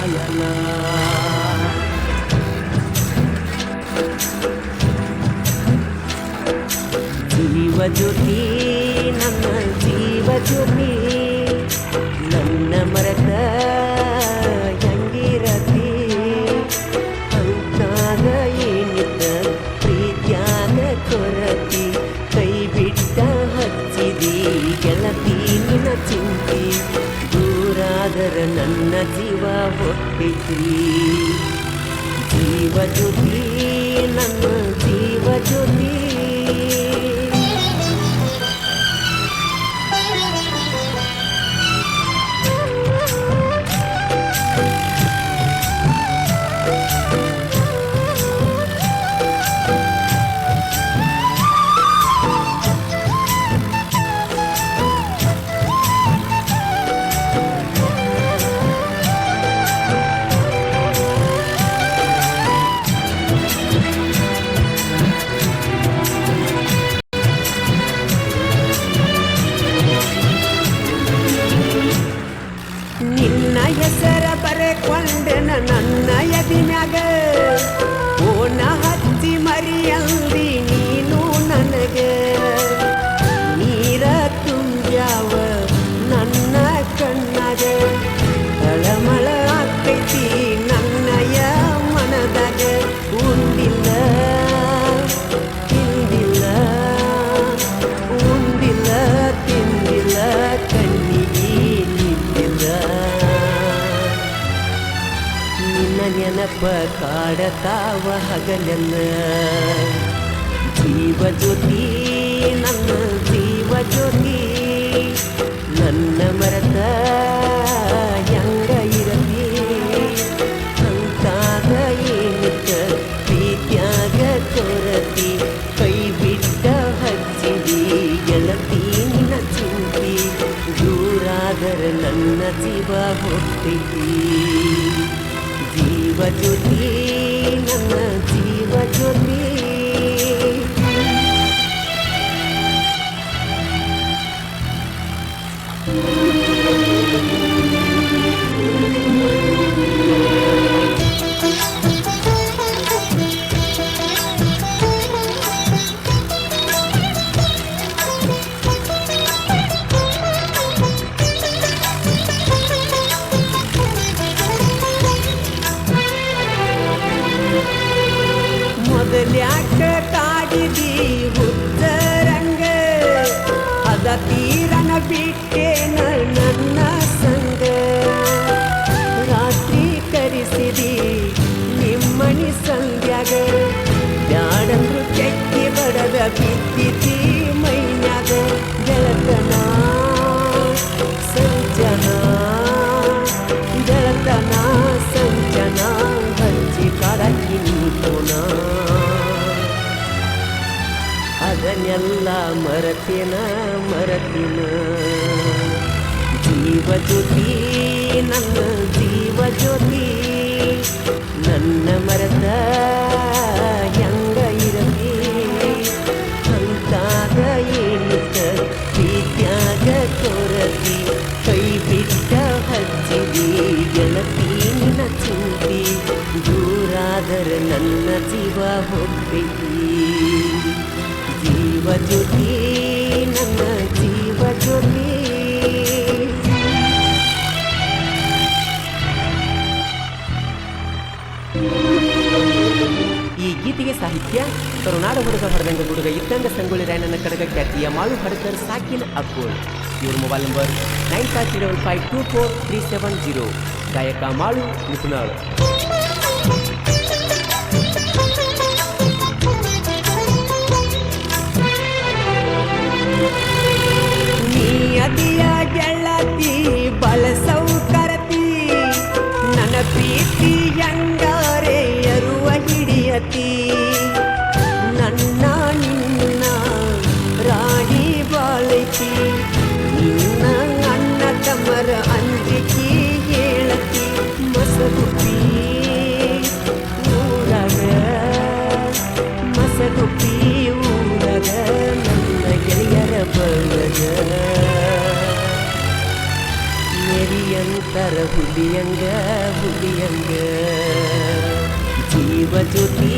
ಸಾಯಲ. ಜೀವ ಜ್ಯೋತಿ ನನ್ನ ಜೀವ ಜ್ಯೋತಿ, ನನ್ನ ಮರತ ಹೆಂಗಿರತಿ ಅಂತಾಗ ಏನಿದ್ದ ಪ್ರೀತ್ಯಾಗ ಕೊರತಿ, ಕೈ ಬಿಟ್ಟ ಹಚ್ಚಿದಿ ಗೆಳತಿ ನಿನ್ನ ಚಿಂತಿ, ದೂರಾದರ ನನ್ನ ಜೀವ ಹೊಟ್ಟೈತಿ. ಜೀವ ಜ್ಯೋತಿ ನನ್ನ ಜೀವ ಜ್ಯೋತಿ. ನಿನ್ನ ಹೆಸರ ಬರೆಕೊಂಡೆನ ನನ್ನ ಎದಿನ್ಯಾಗ, ಓನ ಹಚ್ಚಿ ಮರಿಯಂದಿ ನೀನು ನನಗೆ, ನೀರ ತುಂಬ್ಯಾವ ನನ್ನ ಕಣ್ಣಾಗ, ತಳಮಳ ಆಕೈತಿ ನನ್ನಯ ಮನದಾಗ, ಉಂಡಿಲ್ಲ ತಿಂದಿಲ್ಲ ಉಂಡಿಲ್ಲ ತಿಂದಿಲ್ಲ ಕಣ್ಣಿಗೆ ನಿಂತಿಲ್ಲ, ನಿನ್ನ ನೆನಪ ಕಾಡತಾವ ಹಗಲೆಲ್ಲ. ಜೀವ ಜ್ಯೋತಿ ನನ್ನ ಜೀವ ಜ್ಯೋತಿ, ನನ್ನ ಮರತ ಹೆಂಗ ಇರತಿ ಅಂತಾಗ ಏನಿದ್ದ ಪ್ರೀತ್ಯಾಗ ಕೊರತಿ, ಕೈ ಬಿಟ್ಟ ಹಚ್ಚಿದಿ ಗೆಳತಿ ನಿನ್ನ ಚಿಂತಿ, ದೂರಾದರ ನನ್ನ ಜೀವ ಹೊಟ್ಟೈತಿ. ಜೀವ ಜ್ಯೋತಿ ನನ್ನ ಜೀವ ಜ್ಯೋತಿ. ಮೊದಲ್ಯಾಕ ಕಾಡಿದಿ ಹುತ್ತರಂಗ, ಅದ ತೀರನ ಬಿಟ್ಟೇನ ನನ್ನ ಸಂಗ, ರಾತ್ರಿ ಕರಿಸಿದಿ ನಿಮ್ಮನಿ ಸಂಧ್ಯಾಗ, ಬ್ಯಾಡಂದ್ರು ಕೆಟ್ಟಿ ಬಡದ ಬಿದ್ದಿತಿ ಮೈನ್ಯಾಗ, ಗೆಳತನ ಸಂಜನ ಗೆಳತನ ಸಂಜನ ಹಚ್ಚಿ ಕಾಡಕ್ಕಿ ನೀತೋಣ, ಅದನ್ನೆಲ್ಲ ಮರತಿನ ಮರತಿನ. ಜೀವ ಜ್ಯೋತಿ ನನ್ನ ಜೀವ ಜ್ಯೋತಿ, ನನ್ನ ಮರತ ಹೆಂಗ ಇರತಿ ಅಂತಾಗ ಏನಿದ್ದ ಪ್ರೀತ್ಯಾಗ ಕೊರತಿ, ಕೈ ಬಿಟ್ಟ ಹಚ್ಚಿದಿ ಗೆಳತಿ ನಿನ್ನ ಚಿಂತಿ, ದೂರಾದರ ನನ್ನ ಜೀವ ಹೊಟ್ಟೈತಿ. ಜೀವ ಜ್ಯೋತಿ ನನ್ನ ಜೀವ ಜ್ಯೋತಿ. ಈ ಗೀತೆಗೆ ಸಾಹಿತ್ಯ ಕರುನಾಡ ಹುಡುಗ ಹೊರದಂಗ ಹುಡುಗ ಇದ್ದಂಗ ಸಂಗೊಳ್ಳಿ ರಾಯಣ್ಣನ ಕಡಗ ಖ್ಯಾತಿಯ ಮಾಳು ಹಡಕರ್ ಸಾಕಿನ್ ಅಕ್ಕೋಳ್. ಇವ್ರ ಮೊಬೈಲ್ ನಂಬರ್ 9535243730. ಗಾಯಕ ಮಾಳು ನಿಪುಣಾಳು. ಅದಿಯ ಗೆಳತಿ ಬಳಸೌ ಕರತಿ, ನನ್ನ ಪ್ರೀತಿ ಹೆಂಗಾರೆ ಅರುವ ಹಿಡಿಯತಿ, ನನ್ನ ನಿನ್ನ ರಾಡಿ ಬಾಳೈತಿ, ನಿನ್ನ ಅಣ್ಣ ತಮ್ಮರ ಅಂಜಿಕಿ ಹೇಳತಿ, ಮಸಗುಪ್ಪಿ ಊರಗ ಮಸಗುಪ್ಪಿ ಊರಗ ನನ್ನ ಗೆಳೆಯರ ಬಳಗ, ನೆರಿಯ ಅಂತರ ಹುಲಿಯಂಗ ಹುಲಿಯಂಗ ಜೀವ ಜ್ಯೋತಿ